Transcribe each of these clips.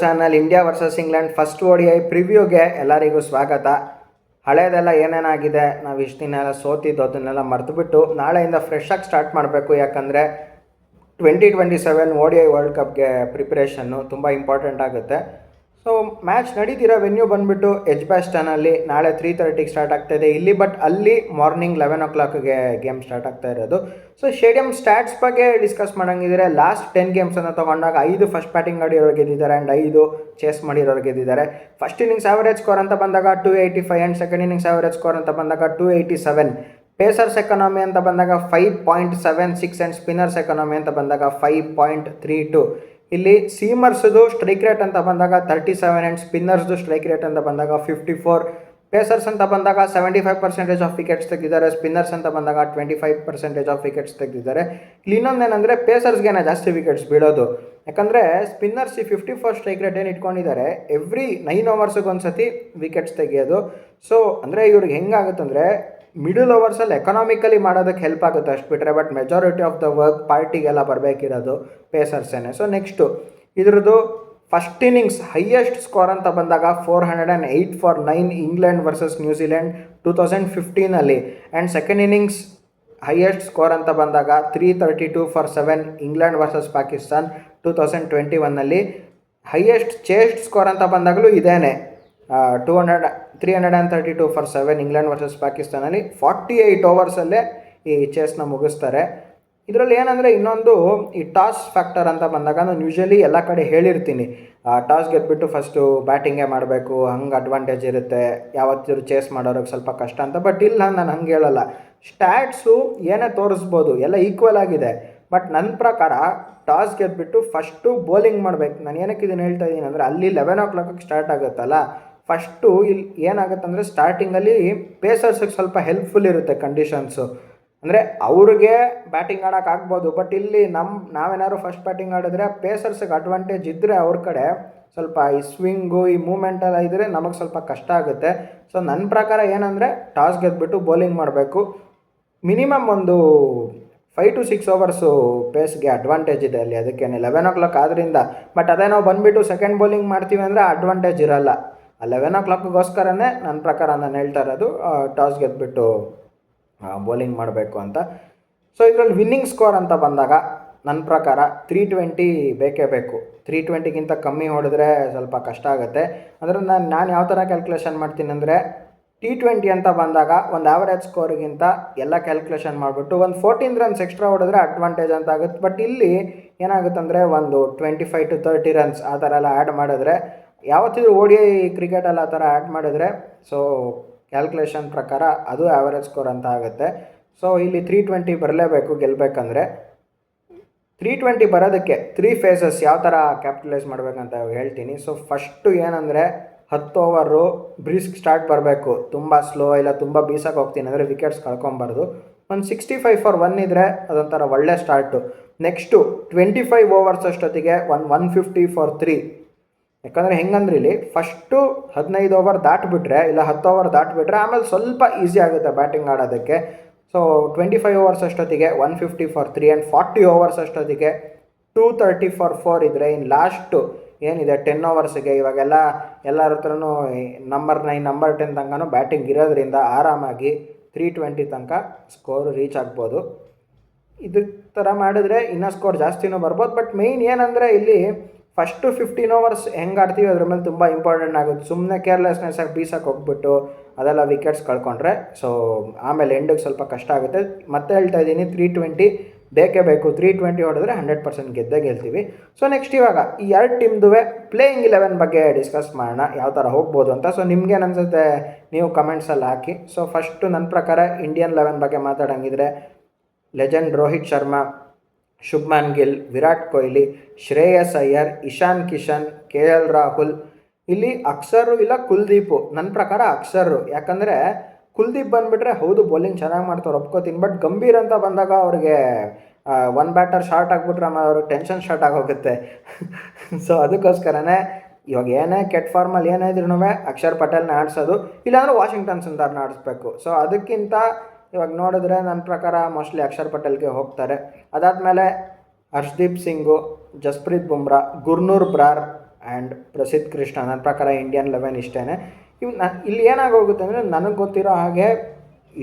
Channel India versus England first ODI ಪ್ರಿವ್ಯೂಗೆ ಎಲ್ಲರಿಗೂ ಸ್ವಾಗತ. ಹಳೇದೆಲ್ಲ ಏನೇನಾಗಿದೆ, ನಾವು ಇಷ್ಟು ದಿನ ಎಲ್ಲ ಸೋತಿದ್ದು ಅದನ್ನೆಲ್ಲ ಮರೆತುಬಿಟ್ಟು ನಾಳೆಯಿಂದ ಫ್ರೆಶ್ ಆಗಿ ಸ್ಟಾರ್ಟ್ ಮಾಡಬೇಕು. ಯಾಕಂದರೆ 2027 ODI ವರ್ಲ್ಡ್ ಕಪ್ಗೆ ಪ್ರಿಪ್ರೇಷನ್ನು ತುಂಬ ಇಂಪಾರ್ಟೆಂಟ್ ಆಗುತ್ತೆ. ಸೊ ಮ್ಯಾಚ್ ನಡೀತಿರೋ ವೆನ್ಯೂ ಬಂದುಬಿಟ್ಟು ಎಜ್ಬಾಸ್ಟನಲ್ಲಿ ನಾಳೆ 3:30ಗೆ ಸ್ಟಾರ್ಟ್ ಆಗ್ತಾಯಿದೆ ಇಲ್ಲಿ. ಬಟ್ ಅಲ್ಲಿ ಮಾರ್ನಿಂಗ್ 11 o'clockಗೆ ಗೇಮ್ ಸ್ಟಾರ್ಟ್ ಆಗ್ತಾ ಇರೋದು. ಸೊ ಸ್ಟೇಡಿಯಂ ಸ್ಟ್ಯಾಟ್ಸ್ ಬಗ್ಗೆ ಡಿಸ್ಕಸ್ ಮಾಡೋಂಗಿದ್ರೆ ಲಾಸ್ಟ್ 10 ಗೇಮ್ಸನ್ನು ತೊಗೊಂಡಾಗ 5 ಫಸ್ಟ್ ಬ್ಯಾಟಿಂಗ್ ಆಡಿರೋರು ಗೆದ್ದಿದ್ದಾರೆ ಆ್ಯಂಡ್ 5 ಚೇಸ್ ಮಾಡಿರೋರು ಗೆದ್ದಿದ್ದಾರೆ. ಫಸ್ಟ್ ಇನ್ನಿಂಗ್ಸ್ ಆವರೇಜ್ ಸ್ಕೋರ್ ಅಂತ ಬಂದಾಗ 285 and second innings average score ಅಂತ ಬಂದಾಗ 287. ಪೇಸರ್ಸ್ ಎಕಾನಮಿ ಅಂತ ಬಂದಾಗ 5.76 ಆ್ಯಂಡ್ ಸ್ಪಿನ್ನರ್ಸ್ ಎಕಾನಮಿ ಅಂತ ಬಂದಾಗ 5.32. ಇಲ್ಲಿ ಸೀಮರ್ಸ್ದು ಸ್ಟ್ರೈಕ್ ರೇಟ್ ಅಂತ ಬಂದಾಗ 37 ಆ್ಯಂಡ್ ಸ್ಪಿನ್ನರ್ಸ್ದು ಸ್ಟ್ರೈಕ್ ರೇಟ್ ಅಂತ ಬಂದಾಗ 54. ಪೇಸರ್ಸ್ ಅಂತ ಬಂದಾಗ 75% ಆಫ್ ವಿಕೆಟ್ಸ್ ತೆಗೆದಿದ್ದಾರೆ. ಸ್ಪಿನ್ನರ್ಸ್ ಅಂತ ಬಂದಾಗ 25% ಆಫ್ ವಿಕೆಟ್ಸ್ ತೆಗೆದಿದ್ದಾರೆ. ಇಲ್ಲಿ ಇನ್ನೊಂದೇನೆಂದರೆ ಪೇಸರ್ಸ್ಗೆ ಜಾಸ್ತಿ ವಿಕೆಟ್ಸ್ ಬೀಳೋದು. ಯಾಕಂದರೆ ಸ್ಪಿನ್ನರ್ಸ್ ಈ 54 ಸ್ಟ್ರೈಕ್ ರೇಟ್ ಏನು ಇಟ್ಕೊಂಡಿದ್ದಾರೆ, ಎವ್ರಿ 9 ಓವರ್ಸಿಗೆ ಒಂದು ಸತಿ ವಿಕೆಟ್ಸ್ ತೆಗೆಯೋದು. ಸೊ ಅಂದರೆ ಇವ್ರಿಗೆ ಹೆಂಗಾಗುತ್ತಂದರೆ ಮಿಡಲ್ ಓವರ್ಸಲ್ಲಿ ಎಕನಾಮಿಕಲಿ ಮಾಡೋದಕ್ಕೆ ಹೆಲ್ಪ್ ಆಗುತ್ತೆ ಅಷ್ಟು ಬಿಟ್ಟರೆ. But majority of the work ಪಾರ್ಟಿಗೆಲ್ಲ ಬರಬೇಕಿರೋದು ಪೇಸರ್ಸೇನೆ. ಸೊ ನೆಕ್ಸ್ಟು ಇದ್ರದ್ದು ಫಸ್ಟ್ ಇನ್ನಿಂಗ್ಸ್ ಹೈಯೆಸ್ಟ್ ಸ್ಕೋರ್ ಅಂತ ಬಂದಾಗ 408 ಫಾರ್ 9 ಇಂಗ್ಲೆಂಡ್ ವರ್ಸಸ್ ನ್ಯೂಜಿಲೆಂಡ್ 2015 and second innings highest score ಅಂತ ಬಂದಾಗ 332 for 7 England versus Pakistan 2021. Highest chased score ಅಂತ ಬಂದಾಗಲೂ ಇದೇನೆ 332 ಫಾರ್ 7 ಇಂಗ್ಲೆಂಡ್ ವರ್ಸಸ್ ಪಾಕಿಸ್ತಾನಲ್ಲಿ 48 ಓವರ್ಸಲ್ಲೇ ಈ ಚೇಸ್ನ ಮುಗಿಸ್ತಾರೆ. ಇದರಲ್ಲಿ ಏನಂದರೆ ಇನ್ನೊಂದು ಈ ಟಾಸ್ ಫ್ಯಾಕ್ಟರ್ ಅಂತ ಬಂದಾಗ ನಾನು ಯೂಶ್ವಲಿ ಎಲ್ಲ ಕಡೆ ಹೇಳಿರ್ತೀನಿ, ಟಾಸ್ ಗೆದ್ಬಿಟ್ಟು ಫಸ್ಟು ಬ್ಯಾಟಿಂಗೇ ಮಾಡಬೇಕು, ಹಂಗೆ ಅಡ್ವಾಂಟೇಜ್ ಇರುತ್ತೆ, ಯಾವತ್ತಿದ್ರು ಚೇಸ್ ಮಾಡೋರಿಗೆ ಸ್ವಲ್ಪ ಕಷ್ಟ ಅಂತ. ಬಟ್ ಇಲ್ಲ, ನಾನು ಹಂಗೆ ಹೇಳಲ್ಲ. ಸ್ಟ್ಯಾಟ್ಸು ಏನೇ ತೋರಿಸ್ಬೋದು, ಎಲ್ಲ ಈಕ್ವಲ್ ಆಗಿದೆ. ಬಟ್ ನನ್ನ ಪ್ರಕಾರ ಟಾಸ್ ಗೆದ್ಬಿಟ್ಟು ಫಸ್ಟು ಬೌಲಿಂಗ್ ಮಾಡಬೇಕು. ನಾನು ಏನಕ್ಕೆ ಇದನ್ನು ಹೇಳ್ತಾ ಇದ್ದೀನಿ ಅಂದರೆ, ಅಲ್ಲಿ 11 o'clockಗೆ ಸ್ಟಾರ್ಟ್ ಆಗುತ್ತಲ್ಲ, ಫಸ್ಟು ಇಲ್ಲಿ ಏನಾಗುತ್ತೆ ಅಂದರೆ ಸ್ಟಾರ್ಟಿಂಗಲ್ಲಿ ಪೇಸರ್ಸಿಗೆ ಸ್ವಲ್ಪ ಹೆಲ್ಪ್ಫುಲ್ ಇರುತ್ತೆ ಕಂಡೀಷನ್ಸು. ಅಂದರೆ ಅವ್ರಿಗೆ ಬ್ಯಾಟಿಂಗ್ ಆಡೋಕ್ಕಾಗ್ಬೋದು. ಬಟ್ ಇಲ್ಲಿ ನಾವೇನಾದ್ರು ಫಸ್ಟ್ ಬ್ಯಾಟಿಂಗ್ ಆಡಿದ್ರೆ ಪೇಸರ್ಸಿಗೆ ಅಡ್ವಾಂಟೇಜ್ ಇದ್ದರೆ ಅವ್ರ ಕಡೆ ಸ್ವಲ್ಪ ಈ ಸ್ವಿಂಗು ಈ ಮೂಮೆಂಟೆಲ್ಲ ಇದ್ದರೆ ನಮಗೆ ಸ್ವಲ್ಪ ಕಷ್ಟ ಆಗುತ್ತೆ. ಸೊ ನನ್ನ ಪ್ರಕಾರ ಏನಂದರೆ ಟಾಸ್ ಗೆದ್ಬಿಟ್ಟು ಬೌಲಿಂಗ್ ಮಾಡಬೇಕು. ಮಿನಿಮಮ್ ಒಂದು 5 to 6 ಓವರ್ಸು ಪೇಸ್ಗೆ ಅಡ್ವಾಂಟೇಜ್ ಇದೆ ಅಲ್ಲಿ. ಅದಕ್ಕೇನೆ 11 o'clock ಆದ್ದರಿಂದ. ಬಟ್ ಅದೇ ನಾವು ಬಂದುಬಿಟ್ಟು ಸೆಕೆಂಡ್ ಬೌಲಿಂಗ್ ಮಾಡ್ತೀವಿ ಅಂದರೆ ಅಡ್ವಾಂಟೇಜ್ ಇರೋಲ್ಲ. 11 o'clockಗೋಸ್ಕರನೇ ನನ್ನ ಪ್ರಕಾರ ನಾನು ಹೇಳ್ತಾ ಇರೋದು ಟಾಸ್ ಗೆದ್ಬಿಟ್ಟು ಬೌಲಿಂಗ್ ಮಾಡಬೇಕು ಅಂತ. ಸೊ ಇದರಲ್ಲಿ ವಿನ್ನಿಂಗ್ ಸ್ಕೋರ್ ಅಂತ ಬಂದಾಗ ನನ್ನ ಪ್ರಕಾರ 320 ಬೇಕೇ ಬೇಕು. 320ಗಿಂತ ಕಮ್ಮಿ ಹೊಡೆದ್ರೆ ಸ್ವಲ್ಪ ಕಷ್ಟ ಆಗುತ್ತೆ. ಅಂದರೆ ನಾನು ಯಾವ ಥರ ಕ್ಯಾಲ್ಕುಲೇಷನ್ ಮಾಡ್ತೀನಿ ಅಂದರೆ, T20 ಅಂತ ಬಂದಾಗ ಒಂದು ಆ್ಯಾವರೇಜ್ ಸ್ಕೋರಿಗಿಂತ ಎಲ್ಲ ಕ್ಯಾಲ್ಕುಲೇಷನ್ ಮಾಡಿಬಿಟ್ಟು ಒಂದು 14 runs ಎಕ್ಸ್ಟ್ರಾ ಹೊಡೆದ್ರೆ ಅಡ್ವಾಂಟೇಜ್ ಅಂತ ಆಗುತ್ತೆ. ಬಟ್ ಇಲ್ಲಿ ಏನಾಗುತ್ತೆ ಅಂದರೆ ಒಂದು 25 to 30 runs ಆ ಥರ ಎಲ್ಲ ಆ್ಯಡ್ ಮಾಡಿದ್ರೆ, ಯಾವತ್ತಿದ್ರು ODI ಕ್ರಿಕೆಟಲ್ಲಿ ಆ ಥರ ಆ್ಯಡ್ ಮಾಡಿದ್ರೆ ಸೊ ಕ್ಯಾಲ್ಕುಲೇಷನ್ ಪ್ರಕಾರ ಅದು ಆ್ಯಾವರೇಜ್ ಸ್ಕೋರ್ ಅಂತ ಆಗುತ್ತೆ. ಸೊ ಇಲ್ಲಿ 320 ಬರಲೇಬೇಕು ಗೆಲ್ಲಬೇಕಂದ್ರೆ. 320 ಬರೋದಕ್ಕೆ 3 phases ಯಾವ ಥರ ಕ್ಯಾಪಿಟಲೈಸ್ ಮಾಡಬೇಕಂತ ಹೇಳ್ತೀನಿ. ಸೊ ಫಸ್ಟು ಏನಂದರೆ 10 ಓವರು ಬ್ರಿಸ್ಕ್ ಸ್ಟಾರ್ಟ್ ಬರಬೇಕು. ತುಂಬ ಸ್ಲೋ ಇಲ್ಲ ತುಂಬ ಬೀಸಕ್ಕೆ ಹೋಗ್ತೀನಿ ಅಂದರೆ ವಿಕೆಟ್ಸ್ ಕಳ್ಕೊಬಾರ್ದು. ಒಂದು 65 ಫಾರ್ 1 ಇದ್ದರೆ ಅದೊಂಥರ ಒಳ್ಳೆ ಸ್ಟಾರ್ಟು. ನೆಕ್ಸ್ಟು 25 ಓವರ್ಸ್ ಅಷ್ಟೊತ್ತಿಗೆ 150 ಫಾರ್ 3. ಯಾಕಂದರೆ ಹೆಂಗಂದ್ರೆ ಇಲ್ಲಿ ಫಸ್ಟು 15 ಓವರ್ ದಾಟಿಬಿಟ್ರೆ ಇಲ್ಲ 10 ಓವರ್ ದಾಟಿಬಿಟ್ರೆ ಆಮೇಲೆ ಸ್ವಲ್ಪ ಈಸಿ ಆಗುತ್ತೆ ಬ್ಯಾಟಿಂಗ್ ಆಡೋದಕ್ಕೆ. ಸೊ 25 ಓವರ್ಸ್ ಅಷ್ಟೊತ್ತಿಗೆ 150 ಫಾರ್ 3 ಆ್ಯಂಡ್ 40 ಓವರ್ಸ್ ಅಷ್ಟೊತ್ತಿಗೆ 230 ಫಾರ್ 4 ಇದ್ದರೆ ಇನ್ನು ಲಾಸ್ಟು ಏನಿದೆ 10 ಓವರ್ಸಿಗೆ ಇವಾಗೆಲ್ಲ ಎಲ್ಲರ ಹತ್ರನೂ ನಂಬರ್ 9 ನಂಬರ್ 10 ತನಕನೂ ಬ್ಯಾಟಿಂಗ್ ಇರೋದ್ರಿಂದ ಆರಾಮಾಗಿ 320 ತನಕ ಸ್ಕೋರ್ ರೀಚ್ ಆಗ್ಬೋದು. ಇದು ಥರ ಮಾಡಿದ್ರೆ ಇನ್ನೂ ಸ್ಕೋರ್ ಜಾಸ್ತಿನೂ ಬರ್ಬೋದು. ಬಟ್ ಮೇಯ್ನ್ ಏನಂದರೆ ಇಲ್ಲಿ ಫಸ್ಟು 15 ಓವರ್ಸ್ ಹೆಂಗೆ ಆಡ್ತೀವಿ ಅದ್ರ ಮೇಲೆ ತುಂಬ ಇಂಪಾರ್ಟೆಂಟ್ ಆಗುತ್ತೆ. ಸುಮ್ಮನೆ ಕೇರ್ಲೆಸ್ನೆಸ್ ಆಗಿ ಬೀಸಕ್ಕೆ ಹೋಗ್ಬಿಟ್ಟು ಅದೆಲ್ಲ ವಿಕೆಟ್ಸ್ ಕಳ್ಕೊಂಡ್ರೆ ಸೊ ಆಮೇಲೆ ಎಂಡಿಗೆ ಸ್ವಲ್ಪ ಕಷ್ಟ ಆಗುತ್ತೆ. ಮತ್ತೆ ಹೇಳ್ತಾ ಇದ್ದೀನಿ, 320 ಬೇಕೇ ಬೇಕು. 320 ಹೊಡೆದ್ರೆ 100% ಗೆದ್ದೇ ಗೆಲ್ತೀವಿ. ಸೊ ನೆಕ್ಸ್ಟ್ ಇವಾಗ ಈ 2 ಟೀಮ್ದು ಪ್ಲೇಯಿಂಗ್ 11 ಬಗ್ಗೆ ಡಿಸ್ಕಸ್ ಮಾಡೋಣ, ಯಾವ ಥರ ಹೋಗ್ಬೋದು ಅಂತ. ಸೊ ನಿಮ್ಗೇನು ಅನಿಸುತ್ತೆ ನೀವು ಕಮೆಂಟ್ಸಲ್ಲಿ ಹಾಕಿ. ಸೊ ಫಸ್ಟು ನನ್ನ ಪ್ರಕಾರ ಇಂಡಿಯನ್ 11 ಬಗ್ಗೆ ಮಾತಾಡೋಂಗಿದ್ರೆ ಲೆಜೆಂಡ್ ರೋಹಿತ್ ಶರ್ಮಾ, ಶುಭ್ಮನ್ ಗಿಲ್, ವಿರಾಟ್ ಕೊಹ್ಲಿ, ಶ್ರೇಯಸ್ ಅಯ್ಯರ್, ಇಶಾನ್ ಕಿಶನ್, KL ರಾಹುಲ್. ಇಲ್ಲಿ ಅಕ್ಷರು ಇಲ್ಲ ಕುಲ್ದೀಪು. ನನ್ನ ಪ್ರಕಾರ ಅಕ್ಷರು. ಯಾಕಂದರೆ ಕುಲ್ದೀಪ್ ಬಂದುಬಿಟ್ರೆ ಹೌದು ಬೌಲಿಂಗ್ ಚೆನ್ನಾಗಿ ಮಾಡ್ತಾರೆ ಒಪ್ಕೋತೀನಿ. ಬಟ್ ಗಂಭೀರ್ ಅಂತ ಬಂದಾಗ ಅವ್ರಿಗೆ 1 ಬ್ಯಾಟರ್ ಶಾರ್ಟ್ ಆಗಿಬಿಟ್ರೆ ಆಮೇಲೆ ಅವ್ರಿಗೆ ಟೆನ್ಷನ್ ಸ್ಟಾರ್ಟ್ ಆಗೋಗುತ್ತೆ. ಸೊ ಅದಕ್ಕೋಸ್ಕರನೇ ಇವಾಗ ಏನೇ ಕೆಟ್ಟ ಫಾರ್ಮಲ್ಲಿ ಏನೇ ಇದ್ರೂ ಅಕ್ಷರ್ ಪಟೇಲ್ನ ಆಡಿಸೋದು, ಇಲ್ಲಾಂದ್ರೆ ವಾಷಿಂಗ್ಟನ್ ಸುಂದರ್ನ ಆಡಿಸ್ಬೇಕು. ಸೊ ಅದಕ್ಕಿಂತ ಇವಾಗ ನೋಡಿದ್ರೆ ನನ್ನ ಪ್ರಕಾರ ಮೋಸ್ಟ್ಲಿ ಅಕ್ಷರ್ ಪಟೇಲ್ಗೆ ಹೋಗ್ತಾರೆ. ಅದಾದಮೇಲೆ ಹರ್ಷ್ದೀಪ್ ಸಿಂಗು, ಜಸ್ಪ್ರೀತ್ ಬುಮ್ರಾ, ಗುರ್ನೂರ್ ಬ್ರಾರ್, ಆ್ಯಂಡ್ ಪ್ರಸಿದ್ಧ ಕೃಷ್ಣ. ನನ್ನ ಪ್ರಕಾರ ಇಂಡಿಯನ್ 11 ಇಷ್ಟೇ. ಇಲ್ಲಿ ಏನಾಗೋಗುತ್ತೆ ಅಂದರೆ, ನನಗೆ ಗೊತ್ತಿರೋ ಹಾಗೆ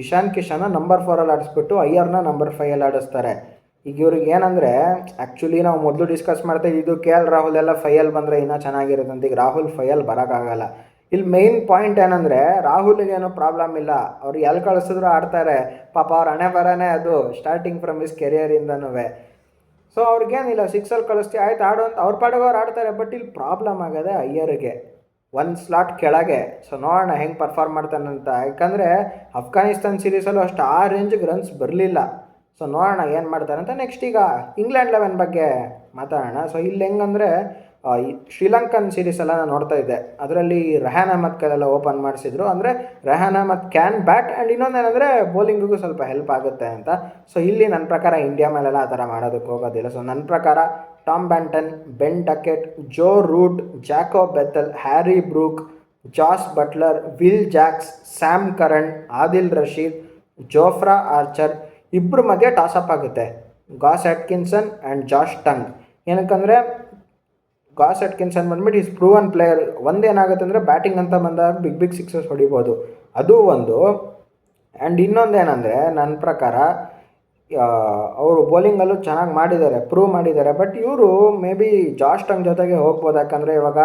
ಇಶಾನ್ ಕಿಶನ್ನ ನಂಬರ್ 4 ಆಡಿಸ್ಬಿಟ್ಟು ಅಯ್ಯರ್ನ ನಂಬರ್ 5 ಆಡಿಸ್ತಾರೆ. ಈಗ ಇವ್ರಿಗೆ ಏನಂದರೆ, ಆ್ಯಕ್ಚುಲಿ ನಾವು ಮೊದಲು ಡಿಸ್ಕಸ್ ಮಾಡ್ತಾ ಇದ್ದು KL ರಾಹುಲ್ ಎಲ್ಲ 5 ಬಂದರೆ ಇನ್ನೂ ಚೆನ್ನಾಗಿರುತ್ತೆ ಅಂತ. ಈಗ ರಾಹುಲ್ 5 ಬರೋಕ್ಕಾಗಲ್ಲ. ಇಲ್ಲಿ ಮೇಯ್ನ್ ಪಾಯಿಂಟ್ ಏನಂದರೆ, ರಾಹುಲ್ಗೇನು ಪ್ರಾಬ್ಲಮ್ ಇಲ್ಲ, ಅವ್ರು ಎಲ್ಲಿ ಕಳಿಸಿದ್ರು ಆಡ್ತಾರೆ. ಪಾಪ ಅವ್ರ ಹಣೆ ಬರನೇ ಅದು, ಸ್ಟಾರ್ಟಿಂಗ್ ಫ್ರಮ್ ಹಿಸ್ ಕೆರಿಯರಿಂದನೂ. ಸೊ ಅವ್ರಿಗೇನಿಲ್ಲ, 6 ಕಳಿಸ್ತೀವಿ ಆಯ್ತು ಆಡು ಅಂತ ಅವ್ರ ಪಾಡಿಗೆ ಅವ್ರು ಆಡ್ತಾರೆ. ಬಟ್ ಇಲ್ಲಿ ಪ್ರಾಬ್ಲಮ್ ಆಗೋದೆ ಅಯ್ಯರ್ಗೆ, ಒಂದು ಸ್ಲಾಟ್ ಕೆಳಗೆ. ಸೊ ನೋಡೋಣ ಹೆಂಗೆ ಪರ್ಫಾರ್ಮ್ ಮಾಡ್ತಾನಂತ. ಯಾಕಂದರೆ ಅಫ್ಘಾನಿಸ್ತಾನ್ ಸೀರೀಸಲ್ಲೂ ಅಷ್ಟು ಆ ರೇಂಜಿಗೆ ರನ್ಸ್ ಬರಲಿಲ್ಲ. ಸೊ ನೋಡೋಣ ಏನು ಮಾಡ್ತಾರೆ ಅಂತ. ನೆಕ್ಸ್ಟ್ ಈಗ ಇಂಗ್ಲೆಂಡ್ 11 ಬಗ್ಗೆ ಮಾತಾಡೋಣ. ಸೊ ಇಲ್ಲಿ ಹೆಂಗಂದರೆ, ಶ್ರೀಲಂಕನ್ ಸೀರೀಸೆಲ್ಲ ನಾನು ನೋಡ್ತಾ ಇದ್ದೆ. ಅದರಲ್ಲಿ ರೆಹಾನ್ ಅಹ್ಮದ್ ಕೈಲೆಲ್ಲ ಓಪನ್ ಮಾಡಿಸಿದ್ರು. ಅಂದರೆ Rehan Ahmed can bat, and ಇನ್ನೊಂದೇನೆಂದರೆ ಬೌಲಿಂಗಿಗೂ ಸ್ವಲ್ಪ ಹೆಲ್ಪ್ ಆಗುತ್ತೆ ಅಂತ. ಸೊ ಇಲ್ಲಿ ನನ್ನ ಪ್ರಕಾರ ಇಂಡಿಯಾ ಮೇಲೆಲ್ಲ ಆ ಥರ ಮಾಡೋದಕ್ಕೆ ಹೋಗೋದಿಲ್ಲ. ಸೊ ನನ್ನ ಪ್ರಕಾರ Tom Banton, Ben Duckett, Joe Root, Jacob Bethell, Harry Brook, Jos Buttler, Will Jacks, Sam Curran, Adil Rashid, Jofra Archer ಇಬ್ಬರ ಮಧ್ಯೆ ಟಾಸಪ್ ಆಗುತ್ತೆ. Gus Atkinson and Josh Tongue. ಏನಕ್ಕಂದರೆ ಗಾಸ್ ಅಟ್ಕಿನ್ಸನ್ ಬಂದ್ಬಿಟ್ಟು ಈಸ್ ಪ್ರೂವನ್ ಪ್ಲೇಯರ್. ಒಂದೇನಾಗುತ್ತೆ ಅಂದರೆ, ಬ್ಯಾಟಿಂಗ್ ಅಂತ ಬಂದಾಗ ಬಿಗ್ ಸಿಕ್ಸಸ್ ಹೊಡಿಬೋದು, ಅದು ಒಂದು. ಆ್ಯಂಡ್ ಇನ್ನೊಂದೇನೆಂದರೆ, ನನ್ನ ಪ್ರಕಾರ ಅವರು ಬೌಲಿಂಗಲ್ಲೂ ಚೆನ್ನಾಗಿ ಮಾಡಿದ್ದಾರೆ, ಪ್ರೂವ್ ಮಾಡಿದ್ದಾರೆ. ಬಟ್ ಇವರು ಮೇ ಬಿ ಜಾಶ್ ಟಂಗ್ ಜೊತೆಗೆ ಹೋಗ್ಬೋದು. ಯಾಕಂದರೆ ಇವಾಗ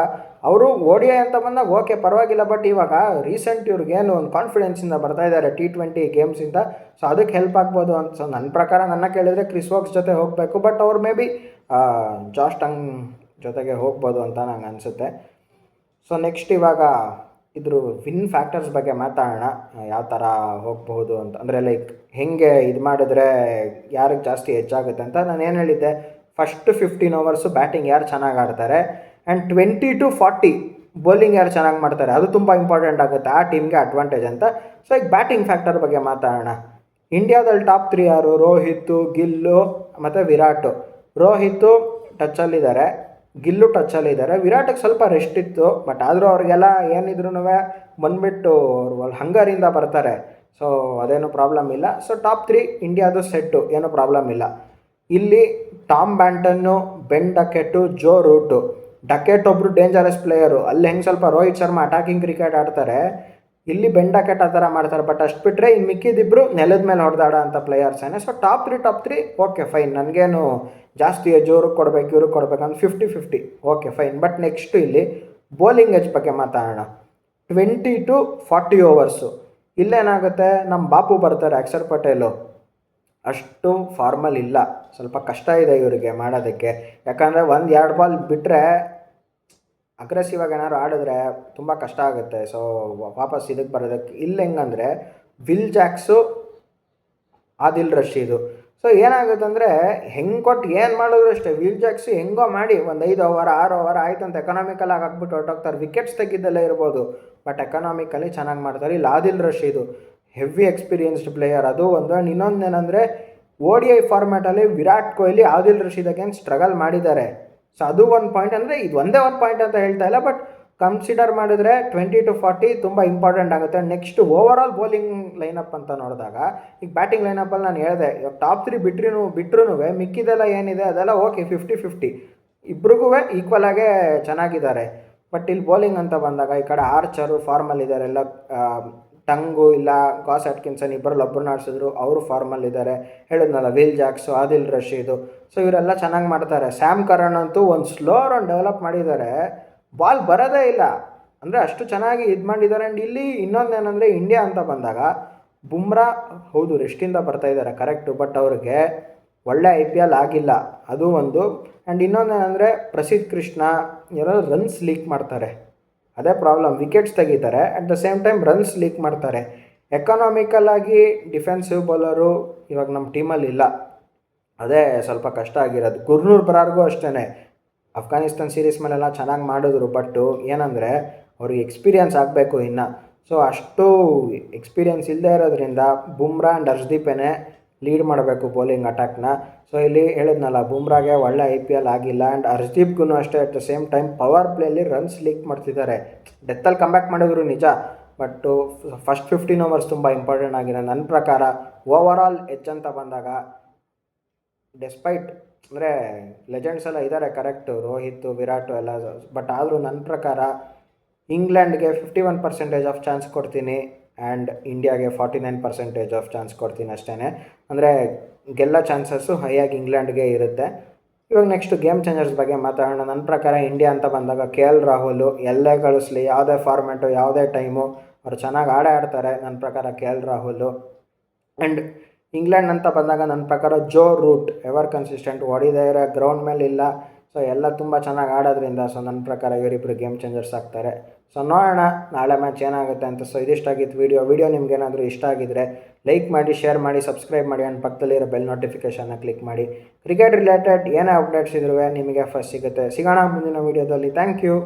ಅವರು ODI ಅಂತ ಬಂದಾಗ ಓಕೆ ಪರವಾಗಿಲ್ಲ. ಬಟ್ ಇವಾಗ ರೀಸೆಂಟ್ ಇವ್ರಿಗೇನು ಒಂದು ಕಾನ್ಫಿಡೆನ್ಸಿಂದ ಬರ್ತಾ ಇದ್ದಾರೆ T20 ಗೇಮ್ಸಿಂದ. ಸೊ ಅದಕ್ಕೆ ಹೆಲ್ಪ್ ಆಗ್ಬೋದು ಅಂತ. ಸೊ ನನ್ನ ಪ್ರಕಾರ, ನನ್ನ ಕೇಳಿದರೆ ಕ್ರಿಸ್ ವೋಕ್ಸ್ ಜೊತೆ ಹೋಗಬೇಕು. ಬಟ್ ಅವ್ರು ಮೇ ಬಿ ಜಾಶ್ ಟಂಗ್ ಜೊತೆಗೆ ಹೋಗ್ಬೋದು ಅಂತ ನಂಗೆ ಅನಿಸುತ್ತೆ. ಸೊ ನೆಕ್ಸ್ಟ್ ಇವಾಗ ಇದ್ರ ವಿನ್ ಫ್ಯಾಕ್ಟರ್ಸ್ ಬಗ್ಗೆ ಮಾತಾಡೋಣ, ಯಾವ ಥರ ಹೋಗಬಹುದು ಅಂತ. ಅಂದರೆ ಲೈಕ್ ಹೆಂಗೆ ಇದು ಮಾಡಿದ್ರೆ ಯಾರಿಗೆ ಜಾಸ್ತಿ ಹೆಚ್ಚಾಗುತ್ತೆ ಅಂತ. ನಾನು ಏನು ಹೇಳಿದ್ದೆ, ಫಸ್ಟ್ 15 ಓವರ್ಸು ಬ್ಯಾಟಿಂಗ್ ಯಾರು ಚೆನ್ನಾಗಿ ಆಡ್ತಾರೆ, ಆ್ಯಂಡ್ 20 to 40 ಬೌಲಿಂಗ್ ಯಾರು ಚೆನ್ನಾಗಿ ಮಾಡ್ತಾರೆ, ಅದು ತುಂಬ ಇಂಪಾರ್ಟೆಂಟ್ ಆಗುತ್ತೆ ಆ ಟೀಮ್ಗೆ ಅಡ್ವಾಂಟೇಜ್ ಅಂತ. ಸೊ ಈಗ ಬ್ಯಾಟಿಂಗ್ ಫ್ಯಾಕ್ಟರ್ ಬಗ್ಗೆ ಮಾತಾಡೋಣ. ಇಂಡಿಯಾದಲ್ಲಿ ಟಾಪ್ 3 ಯಾರು? ರೋಹಿತ್, ಗಿಲ್ಲು ಮತ್ತು ವಿರಾಟ್. ರೋಹಿತ್ ಟಚ್ಚಲ್ಲಿದ್ದಾರೆ, ಗಿಲ್ಲು ಟಚ್ಚಲ್ಲಿದ್ದಾರೆ. ವಿರಾಟಿಗೆ ಸ್ವಲ್ಪ ರೆಸ್ಟ್ ಇತ್ತು, ಬಟ್ ಆದರೂ ಅವ್ರಿಗೆಲ್ಲ ಏನಿದ್ರು ಬಂದುಬಿಟ್ಟು ಅವ್ರು ಹಂಗರಿಂದ ಬರ್ತಾರೆ. ಸೊ ಅದೇನು ಪ್ರಾಬ್ಲಮ್ ಇಲ್ಲ. ಸೊ ಟಾಪ್ 3 ಇಂಡಿಯಾದು ಸೆಟ್ಟು, ಏನೂ ಪ್ರಾಬ್ಲಮ್ ಇಲ್ಲ. ಇಲ್ಲಿ ಟಾಮ್ ಬ್ಯಾಂಟನ್ನು, ಬೆನ್ ಡಕೆಟು, ಜೋ ರೂಟು. ಡಕೆಟ್ ಒಬ್ಬರು ಡೇಂಜರಸ್ ಪ್ಲೇಯರು. ಅಲ್ಲಿ ಹೆಂಗೆ ಸ್ವಲ್ಪ ರೋಹಿತ್ ಶರ್ಮಾ ಅಟ್ಯಾಕಿಂಗ್ ಕ್ರಿಕೆಟ್ ಆಡ್ತಾರೆ, ಇಲ್ಲಿ ಬೆನ್ ಡಕೆಟ್ ಆ ಥರ ಮಾಡ್ತಾರೆ. ಬಟ್ ಅಷ್ಟು ಬಿಟ್ಟರೆ ಇನ್ನು ಮಿಕ್ಕಿದಿಬ್ಬರು ನೆಲದ ಮೇಲೆ ಹೊಡೆದಾಡೋ ಅಂಥ ಪ್ಲೇಯರ್ಸೇನೆ. ಸೊ ಟಾಪ್ 3 ಓಕೆ ಫೈನ್, ನನಗೇನು ಜಾಸ್ತಿ ಎಜ್ ಅವ್ರಿಗೆ ಕೊಡಬೇಕು ಇವ್ರಿಗೆ ಕೊಡಬೇಕು ಅಂತ 50-50 ಓಕೆ ಫೈನ್. ಬಟ್ ನೆಕ್ಸ್ಟು ಇಲ್ಲಿ ಬೌಲಿಂಗ್ ಎಜ್ ಬಗ್ಗೆ ಮಾತಾಡೋಣ. 20 to 40 ಓವರ್ಸು ಇಲ್ಲೇನಾಗುತ್ತೆ, ನಮ್ಮ ಬಾಪು ಬರ್ತಾರೆ ಅಕ್ಷರ್ ಪಟೇಲು, ಅಷ್ಟು ಫಾರ್ಮಲ್ ಇಲ್ಲ, ಸ್ವಲ್ಪ ಕಷ್ಟ ಇದೆ ಇವರಿಗೆ ಮಾಡೋದಕ್ಕೆ. ಯಾಕಂದರೆ 1-2 ಬಾಲ್ ಬಿಟ್ಟರೆ ಅಗ್ರೆಸಿವ್ ಆಗಿ ಏನಾದ್ರು ಆಡಿದ್ರೆ ತುಂಬ ಕಷ್ಟ ಆಗುತ್ತೆ. ಸೊ ವಾಪಸ್ ಇದಕ್ಕೆ ಬರೋದಕ್ಕೆ ಇಲ್ಲಿ ಹೆಂಗಂದರೆ, will Jacks, Adil Rashid. So ಏನಾಗುತ್ತೆ ಅಂದರೆ, ಹೆಂಗೆ ಕೊಟ್ಟು ಏನು ಮಾಡಿದ್ರು ಅಷ್ಟೇ, ವಿಲ್ ಜಾಕ್ಸು ಹೆಂಗೋ ಮಾಡಿ ಒಂದು 5 ಓವರ್ 6 ಓವರ್ ಆಯ್ತು ಅಂತ ಎಕನಾಮಿಕಲ್ ಆಗಿ ಹಾಕ್ಬಿಟ್ಟು ಹೊರಟೋಗ್ತಾರೆ. ವಿಕೆಟ್ಸ್ ತೆಗಿದ್ದಲ್ಲೇ ಇರ್ಬೋದು, ಬಟ್ ಎಕನಾಮಿಕಲಿ ಚೆನ್ನಾಗಿ ಮಾಡ್ತಾರೆ. ಇಲ್ಲಿ Adil Rashid heavy experienced player, ಅದು ಒಂದು. ಆ್ಯಂಡ್ ಇನ್ನೊಂದೇನೆಂದರೆ, ODI ಫಾರ್ಮ್ಯಾಟಲ್ಲಿ ವಿರಾಟ್ ಕೊಹ್ಲಿ ಆದಿಲ್ ರಶೀದ್ ಅಗೇನ್ ಸ್ಟ್ರಗಲ್ ಮಾಡಿದ್ದಾರೆ. ಸೊ ಅದು ಒಂದು ಪಾಯಿಂಟ್. ಅಂದರೆ ಇದು ಒಂದೇ ಒಂದು ಪಾಯಿಂಟ್ ಅಂತ ಹೇಳ್ತಾ ಇಲ್ಲ, ಬಟ್ ಕನ್ಸಿಡರ್ ಮಾಡಿದ್ರೆ 20 to 40 ತುಂಬ ಇಂಪಾರ್ಟೆಂಟ್ ಆಗುತ್ತೆ. Next over all bowling lineup ಅಂತ ನೋಡಿದಾಗ, ಈಗ ಬ್ಯಾಟಿಂಗ್ ಲೈನಪ್ಪಲ್ಲಿ ನಾನು ಹೇಳಿದೆ, ಇವಾಗ ಟಾಪ್ 3 ಬಿಟ್ರೂ ಮಿಕ್ಕಿದೆಲ್ಲ ಏನಿದೆ ಅದೆಲ್ಲ ಓಕೆ 50-50 ಇಬ್ರಿಗೂ ಈಕ್ವಲ್ ಆಗೇ ಚೆನ್ನಾಗಿದ್ದಾರೆ. ಬಟ್ ಇಲ್ಲಿ ಬೌಲಿಂಗ್ ಅಂತ ಬಂದಾಗ ಈ ಕಡೆ ಆರ್ಚರು ಫಾರ್ಮಲ್ಲಿದ್ದಾರೆ, ಎಲ್ಲ ಟಂಗು ಇಲ್ಲ ಗಾಸ್ ಅಟ್ಕಿನ್ಸನ್ ಇಬ್ಬರಲ್ಲಿ ಒಬ್ಬರನ್ನ ಆಡಿಸಿದ್ರು, ಅವರು ಫಾರ್ಮಲ್ಲಿದ್ದಾರೆ. ಹೇಳಿದ್ನಲ್ಲ will Jacks, Adil Rashid. So ಇವರೆಲ್ಲ ಚೆನ್ನಾಗಿ ಮಾಡ್ತಾರೆ. ಸ್ಯಾಮ್ ಕರಣ್ ಅಂತೂ ಒಂದು ಸ್ಲೋ ರನ್ ಡೆವಲಪ್ ಮಾಡಿದ್ದಾರೆ, ಬಾಲ್ ಬರೋದೇ ಇಲ್ಲ, ಅಂದರೆ ಅಷ್ಟು ಚೆನ್ನಾಗಿ ಇದು ಮಾಡಿದ್ದಾರೆ. ಆ್ಯಂಡ್ ಇಲ್ಲಿ ಇನ್ನೊಂದೇನೆಂದರೆ, ಇಂಡಿಯಾ ಅಂತ ಬಂದಾಗ ಬುಮ್ರಾ ಹೌದು ರೆಸ್ಟಿಂದ ಬರ್ತಾಯಿದ್ದಾರೆ ಕರೆಕ್ಟು, ಬಟ್ ಅವ್ರಿಗೆ ಒಳ್ಳೆ IPL ಆಗಿಲ್ಲ, ಅದು ಒಂದು. ಆ್ಯಂಡ್ ಇನ್ನೊಂದೇನೆಂದರೆ, ಪ್ರಸಿದ್ಧ ಕೃಷ್ಣ ಏನೋ ರನ್ಸ್ ಲೀಕ್ ಮಾಡ್ತಾರೆ, ಅದೇ ಪ್ರಾಬ್ಲಮ್. ವಿಕೆಟ್ಸ್ ತೆಗಿತಾರೆ, at the same time runs leak ಮಾಡ್ತಾರೆ. ಎಕನಾಮಿಕಲ್ ಆಗಿ ಡಿಫೆನ್ಸಿವ್ ಬೌಲರು ಇವಾಗ ನಮ್ಮ ಟೀಮಲ್ಲಿ ಇಲ್ಲ, ಅದೇ ಸ್ವಲ್ಪ ಕಷ್ಟ ಆಗಿರೋದು. ಗುರ್ನೂರ್ ಬರಾರ್ಗೂ ಅಷ್ಟೇ, ಅಫ್ಘಾನಿಸ್ತಾನ್ ಸೀರೀಸ್ ಮೇಲೆಲ್ಲ ಚೆನ್ನಾಗಿ ಮಾಡಿದ್ರು, ಬಟ್ಟು ಏನಂದರೆ ಅವ್ರಿಗೆ ಎಕ್ಸ್ಪೀರಿಯನ್ಸ್ ಆಗಬೇಕು ಇನ್ನು. ಸೊ ಅಷ್ಟು ಎಕ್ಸ್ಪೀರಿಯನ್ಸ್ ಇಲ್ಲದೆ ಇರೋದ್ರಿಂದ ಬುಮ್ರಾ ಆ್ಯಂಡ್ ಹರ್ಷದೀಪೇನೆ ಲೀಡ್ ಮಾಡಬೇಕು ಬೌಲಿಂಗ್ ಅಟ್ಯಾಕ್ನ. ಸೊ ಇಲ್ಲಿ ಹೇಳಿದ್ನಲ್ಲ, ಬುಮ್ರಾಗೆ ಒಳ್ಳೆ IPL ಆಗಿಲ್ಲ. ಆ್ಯಂಡ್ ಹರ್ಷದೀಪ್ಗೂ ಅಷ್ಟೇ at the same time power ಪ್ಲೇಯಲ್ಲಿ ರನ್ಸ್ ಲೀಕ್ ಮಾಡ್ತಿದ್ದಾರೆ. ಡೆತ್ತಲ್ಲಿ ಕಮ್ಬ್ಯಾಕ್ ಮಾಡಿದ್ರು ನಿಜ, ಬಟ್ಟು ಫಸ್ಟ್ 15 ಓವರ್ಸ್ ತುಂಬ ಇಂಪಾರ್ಟೆಂಟ್ ಆಗಿದೆ. ನನ್ನ ಪ್ರಕಾರ ಓವರ್ ಆಲ್ ಎಚ್ ಅಂತ ಬಂದಾಗ, ಡೆಸ್ಪೈಟ್ ಅಂದರೆ ಲೆಜೆಂಡ್ಸ್ ಎಲ್ಲ ಇದ್ದಾರೆ ಕರೆಕ್ಟು, ರೋಹಿತ್ ವಿರಾಟ್ ಎಲ್ಲ. ಬಟ್ ಆದರೂ ನನ್ನ ಪ್ರಕಾರ ಇಂಗ್ಲೆಂಡ್ಗೆ 51% ಆಫ್ ಚಾನ್ಸ್ ಕೊಡ್ತೀನಿ ಆ್ಯಂಡ್ ಇಂಡಿಯಾಗೆ 49% ಆಫ್ ಚಾನ್ಸ್ ಕೊಡ್ತೀನಿ ಅಷ್ಟೇ. ಅಂದರೆ ಗೆಲ್ಲೋ ಚಾನ್ಸಸ್ಸು ಹೈಯಾಗಿ ಇಂಗ್ಲೆಂಡ್ಗೆ ಇರುತ್ತೆ. ಇವಾಗ ನೆಕ್ಸ್ಟ್ ಗೇಮ್ ಚೇಂಜರ್ಸ್ ಬಗ್ಗೆ ಮಾತಾಡೋಣ. ನನ್ನ ಪ್ರಕಾರ ಇಂಡಿಯಾ ಅಂತ ಬಂದಾಗ KL ರಾಹುಲ್ ಎಲ್ಲೇ ಕಳಿಸ್ಲಿ, ಯಾವುದೇ ಫಾರ್ಮ್ಯಾಟು ಯಾವುದೇ ಟೈಮು ಅವ್ರು ಚೆನ್ನಾಗಿ ಆಡ್ತಾರೆ ನನ್ನ ಪ್ರಕಾರ KL ರಾಹುಲ್. ಆ್ಯಂಡ್ ಇಂಗ್ಲೆಂಡ್ ಅಂತ ಬಂದಾಗ ನನ್ನ ಪ್ರಕಾರ ಜೋ ರೂಟ್ ಎವರ್ ಕನ್ಸಿಸ್ಟೆಂಟ್, ಹೊಡಿದೇ ಗ್ರೌಂಡ್ ಮೇಲೆ ಇಲ್ಲ. ಸೊ ಎಲ್ಲ ತುಂಬ ಚೆನ್ನಾಗಿ ಆಡೋದ್ರಿಂದ ಸೊ ನನ್ನ ಪ್ರಕಾರ ಇವರಿಬ್ಬರು ಗೇಮ್ ಚೇಂಜರ್ಸ್ ಆಗ್ತಾರೆ. ಸೊ ನೋಡೋಣ ನಾಳೆ ಮ್ಯಾಚ್ ಏನಾಗುತ್ತೆ ಅಂತ. ಸೊ ಇದಿಷ್ಟಾಗಿತ್ತು ವಿಡಿಯೋ ನಿಮ್ಗೇನಾದರೂ ಇಷ್ಟ ಆಗಿದ್ದರೆ ಲೈಕ್ ಮಾಡಿ, ಶೇರ್ ಮಾಡಿ, ಸಬ್ಸ್ಕ್ರೈಬ್ ಮಾಡಿ ಆ್ಯಂಡ್ ಪಕ್ಕದಲ್ಲಿರೋ ಬೆಲ್ ನೋಟಿಫಿಕೇಷನ್ನ ಕ್ಲಿಕ್ ಮಾಡಿ. ಕ್ರಿಕೆಟ್ ರಿಲೇಟೆಡ್ ಏನೇ ಅಪ್ಡೇಟ್ಸ್ ಇದ್ರೂ ನಿಮಗೆ ಫಸ್ಟ್ ಸಿಗುತ್ತೆ. ಸಿಗೋಣ ಮುಂದಿನ ವೀಡಿಯೋದಲ್ಲಿ. Thank you.